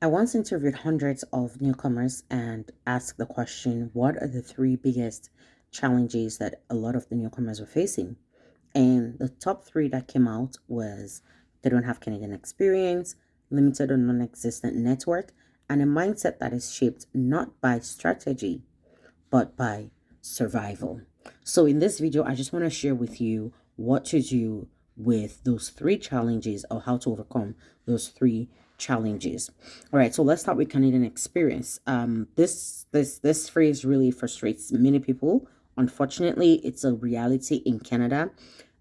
I once interviewed hundreds of newcomers and asked the question, what are the three biggest challenges that a lot of the newcomers were facing? And the top three that came out was they don't have Canadian experience, limited or non existent network, and a mindset that is shaped not by strategy, but by survival. So, in this video, I just want to share with you what to do with those three challenges or how to overcome those three challenges. All right, so let's start with Canadian experience. This phrase really frustrates many people. Unfortunately, it's a reality in Canada,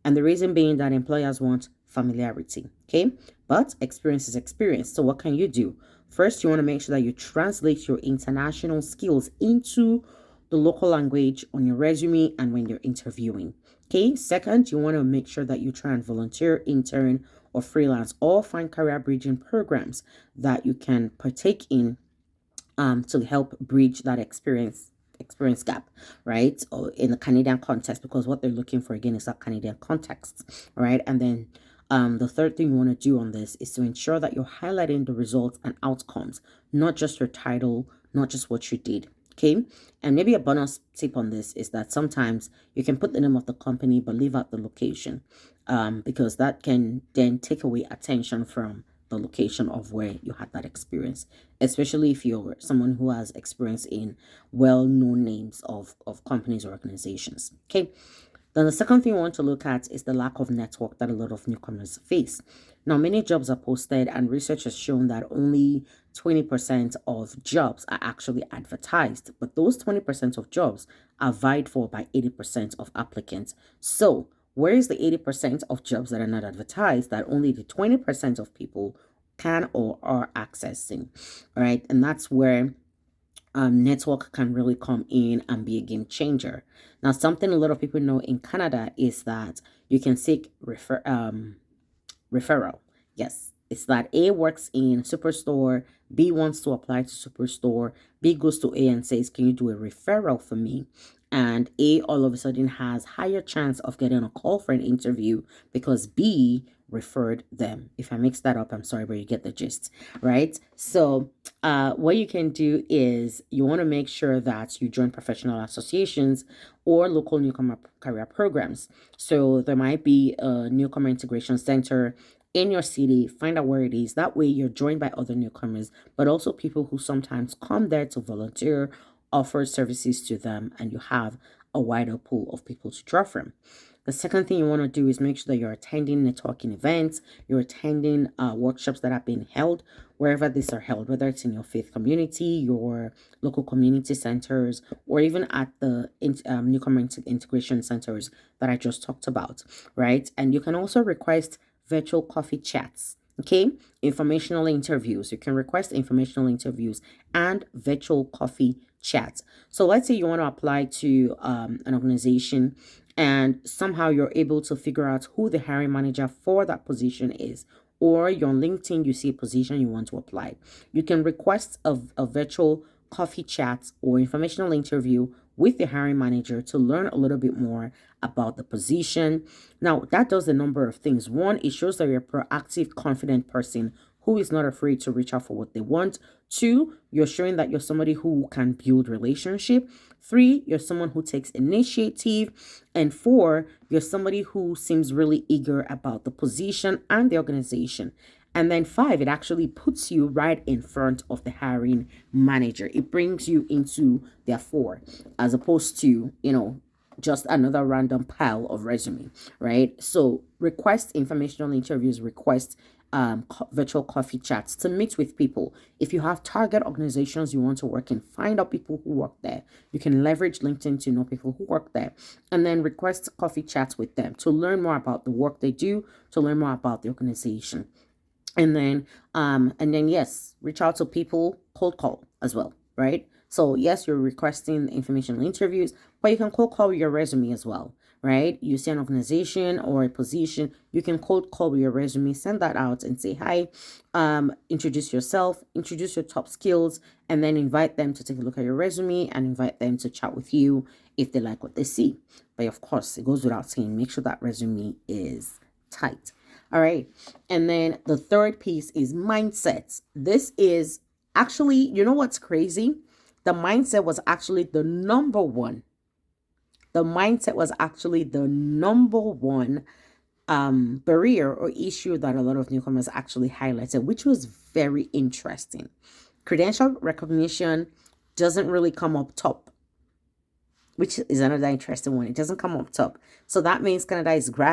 and the reason being that employers want familiarity. Okay, but experience is experience. So, what can you do? First, you want to make sure that you translate your international skills into the local language on your resume and when you're interviewing. Okay. Second, you want to make sure that you try and volunteer, intern, or freelance, or find career bridging programs that you can partake in to help bridge that experience gap, right? Or in the Canadian context, because what they're looking for again is that Canadian context, right? And then the third thing you want to do on this is to ensure that you're highlighting the results and outcomes, not just your title, not just what you did. Okay. And maybe a bonus tip on this is that sometimes you can put the name of the company but leave out the location, because that can then take away attention from the location of where you had that experience, especially if you're someone who has experience in well-known names of companies or organizations. Okay. Then the second thing we want to look at is the lack of network that a lot of newcomers face. Now, many jobs are posted, and research has shown that only 20% of jobs are actually advertised, but those 20% of jobs are vied for by 80% of applicants. So, where is the 80% of jobs that are not advertised that only the 20% of people can or are accessing? All right, and that's where network can really come in and be a game changer. Now, something a lot of people know in Canada is that you can seek referral. Yes, it's that A works in Superstore, B wants to apply to Superstore, B goes to A and says, "Can you do a referral for me?" And A all of a sudden has higher chance of getting a call for an interview because B referred them. If I mix that up, I'm sorry, but you get the gist, right? So, what you can do is you want to make sure that you join professional associations or local newcomer career programs. So, there might be a newcomer integration center in your city. Find out where it is. That way, you're joined by other newcomers, but also people who sometimes come there to volunteer, offer services to them, and you have a wider pool of people to draw from. The second thing you want to do is make sure that you're attending networking events, you're attending workshops that are being held wherever these are held, whether it's in your faith community, your local community centers, or even at the newcomer integration centers that I just talked about, right? And you can also request virtual coffee chats. Okay, informational interviews. You can request informational interviews and virtual coffee chats. So let's say you want to apply to an organization and somehow you're able to figure out who the hiring manager for that position is, or you're on LinkedIn, you see a position you want to apply. You can request a virtual coffee chat or informational interview with the hiring manager to learn a little bit more about the position. Now, that does a number of things. One, it shows that you're a proactive, confident person who is not afraid to reach out for what they want. Two, you're showing that you're somebody who can build relationship. Three, you're someone who takes initiative. And four, you're somebody who seems really eager about the position and the organization. And then five, it actually puts you right in front of the hiring manager. It brings you into their fore as opposed to, just another random pile of resume, right? So request informational interviews, request virtual coffee chats to meet with people. If you have target organizations you want to work in, find out people who work there. You can leverage LinkedIn to know people who work there and then request coffee chats with them to learn more about the work they do, to learn more about the organization. And then yes, reach out to people, cold call as well, right? So yes, you're requesting informational interviews, but you can cold call your resume as well, right? You see an organization or a position, you can cold call your resume, send that out and say hi, introduce yourself, introduce your top skills, and then invite them to take a look at your resume and invite them to chat with you if they like what they see. But of course, it goes without saying, make sure that resume is tight. All right. And then the third piece is mindset. This is Actually, you know what's crazy? The mindset was actually the number one. The mindset was actually the number one barrier or issue that a lot of newcomers actually highlighted, which was very interesting. Credential recognition doesn't really come up top, which is another interesting one. It doesn't come up top. So that means Canada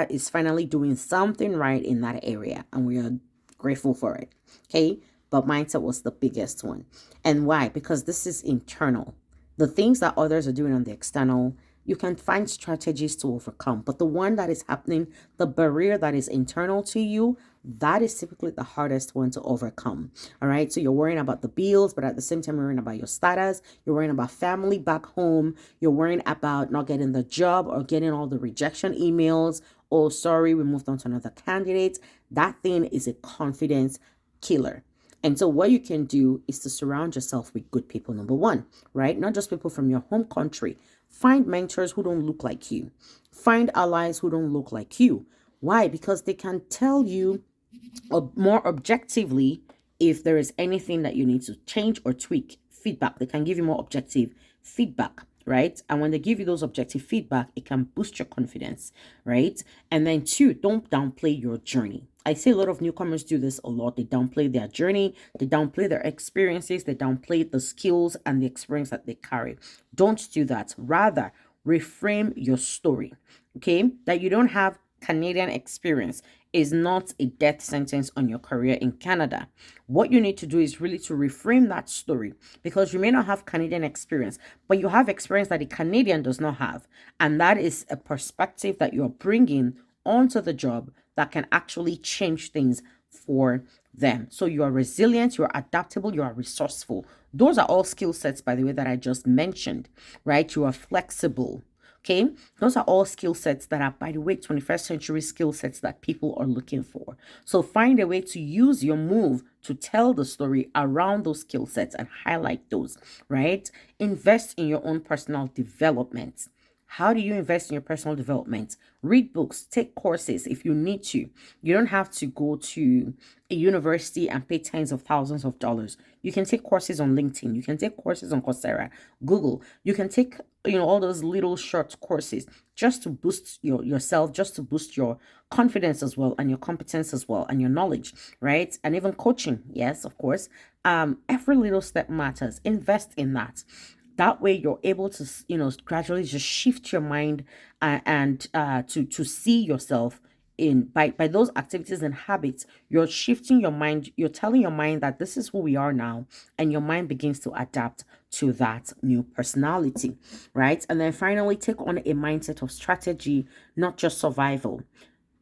is finally doing something right in that area, and we are grateful for it. Okay. But mindset was the biggest one. And why? Because this is internal. The things that others are doing on the external, you can find strategies to overcome. But the one that is happening, the barrier that is internal to you, that is typically the hardest one to overcome. All right. So you're worrying about the bills, but at the same time, you're worrying about your status. You're worrying about family back home. You're worrying about not getting the job or getting all the rejection emails. Oh, sorry, we moved on to another candidate. That thing is a confidence killer. And so what you can do is to surround yourself with good people, number one, right? Not just people from your home country. Find mentors who don't look like you. Find allies who don't look like you. Why? Because they can tell you more objectively if there is anything that you need to change or tweak. Feedback. They can give you more objective feedback, right? And when they give you those objective feedback, it can boost your confidence, right? And then two, don't downplay your journey. I see a lot of newcomers do this a lot. They downplay their journey, they downplay their experiences, they downplay the skills and the experience that they carry. Don't do that. Rather, reframe your story, okay? That you don't have Canadian experience is not a death sentence on your career in Canada. What you need to do is really to reframe that story, because you may not have Canadian experience, but you have experience that a Canadian does not have. And that is a perspective that you're bringing onto the job that can actually change things for them. So you are resilient, you are adaptable, you are resourceful. Those are all skill sets, by the way, that I just mentioned, right? You are flexible. Okay, those are all skill sets that are, by the way, 21st century skill sets that people are looking for. So find a way to use your move to tell the story around those skill sets and highlight those, right? Invest in your own personal development. How do you invest in your personal development? Read books, take courses if you need to. You don't have to go to a university and pay tens of thousands of dollars. You can take courses on LinkedIn. You can take courses on Coursera, Google. You can take, all those little short courses just to boost yourself, just to boost your confidence as well, and your competence as well, and your knowledge, right? And even coaching. Yes, of course. Every little step matters. Invest in that. That way you're able to, gradually just shift your mind and to see yourself in by those activities and habits. You're shifting your mind. You're telling your mind that this is who we are now, and your mind begins to adapt to that new personality, right? And then finally, take on a mindset of strategy, not just survival.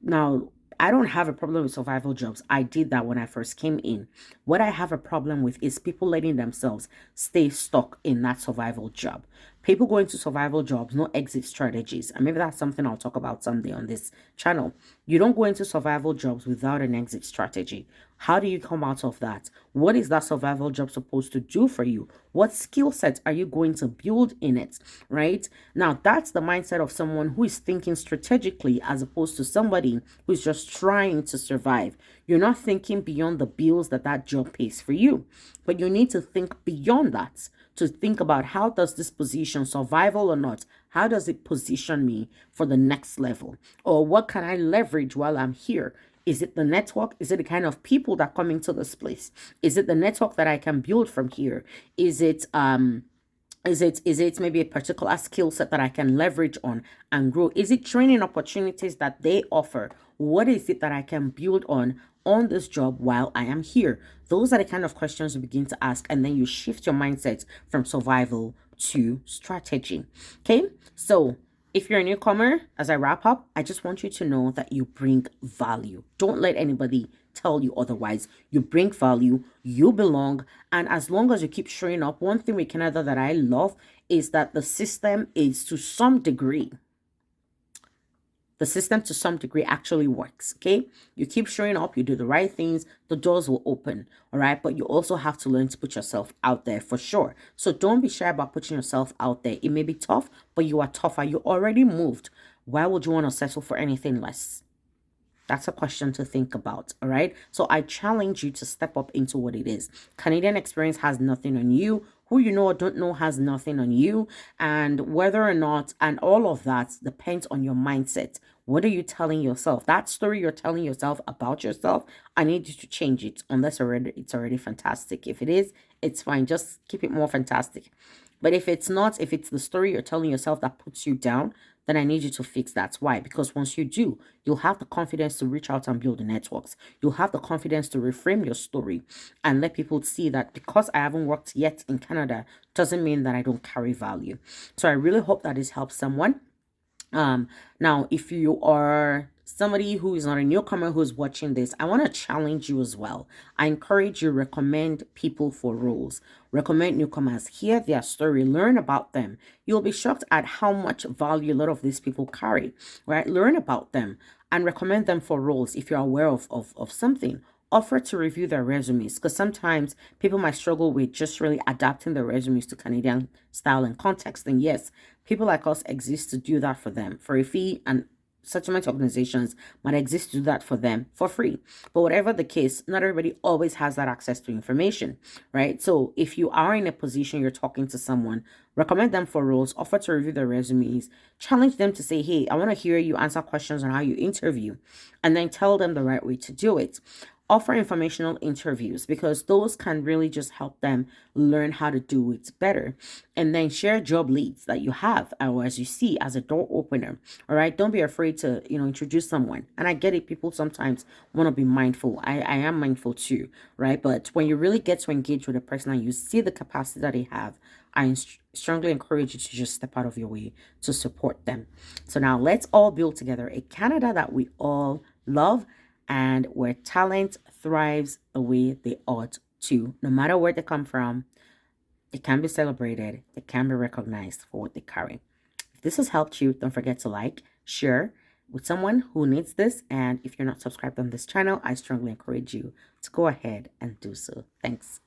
Now, I don't have a problem with survival jobs. I did that when I first came in. What I have a problem with is people letting themselves stay stuck in that survival job. People go into survival jobs, no exit strategies. And maybe that's something I'll talk about someday on this channel. You don't go into survival jobs without an exit strategy. How do you come out of that? What is that survival job supposed to do for you? What skill sets are you going to build in it, right? Now, that's the mindset of someone who is thinking strategically as opposed to somebody who's just trying to survive. You're not thinking beyond the bills that job pays for you, but you need to think beyond that, to think about how does this position, survival or not, how does it position me for the next level? Or what can I leverage while I'm here? Is it the network? Is it the kind of people that come into this place? Is it the network that I can build from here? Is it maybe a particular skill set that I can leverage on and grow? Is it training opportunities that they offer? What is it that I can build on this job while I am here? Those are the kind of questions you begin to ask, and then you shift your mindset from survival to strategy. Okay, so if you're a newcomer, as I wrap up, I just want you to know that you bring value. Don't let anybody tell you otherwise. You bring value, you belong, and as long as you keep showing up, one thing with Canada that I love is that the system to some degree actually works. Okay, you keep showing up, you do the right things, the doors will open. All right, but you also have to learn to put yourself out there for sure. So don't be shy about putting yourself out there. It may be tough, but you are tougher. You already moved. Why would you want to settle for anything less? That's a question to think about. All right. So I challenge you to step up into what it is. Canadian experience has nothing on you. Who you know or don't know has nothing on you. And whether or not, and all of that depends on your mindset. What are you telling yourself? That story you're telling yourself about yourself, I need you to change it unless it's already fantastic. If it is, it's fine. Just keep it more fantastic. But if it's not, if it's the story you're telling yourself that puts you down, then I need you to fix that. Why? Because once you do, you'll have the confidence to reach out and build the networks. You'll have the confidence to reframe your story and let people see that because I haven't worked yet in Canada doesn't mean that I don't carry value. So I really hope that this helps someone. Now, if you are somebody who is not a newcomer who's watching this, I want to challenge you as well. I encourage you recommend people for roles. Recommend newcomers, hear their story, learn about them. You'll be shocked at how much value a lot of these people carry, right? Learn about them and recommend them for roles if you're aware of something. Offer to review their resumes because sometimes people might struggle with just really adapting their resumes to Canadian style and context. And yes, people like us exist to do that for them for a fee, and settlement organizations might exist to do that for them for free. But whatever the case, not everybody always has that access to information, right? So if you are in a position you're talking to someone, recommend them for roles, offer to review their resumes, challenge them to say, hey, I want to hear you answer questions on how you interview, and then tell them the right way to do it. Offer informational interviews because those can really just help them learn how to do it better. And then share job leads that you have or as you see as a door opener. All right. Don't be afraid to, introduce someone. And I get it. People sometimes want to be mindful. I am mindful too. Right. But when you really get to engage with a person and you see the capacity that they have, I strongly encourage you to just step out of your way to support them. So now let's all build together a Canada that we all love and where talent thrives the way they ought to. No matter where they come from, they can be celebrated, they can be recognized for what they carry. If this has helped you, don't forget to like, share with someone who needs this. And if you're not subscribed on this channel, I strongly encourage you to go ahead and do so. Thanks.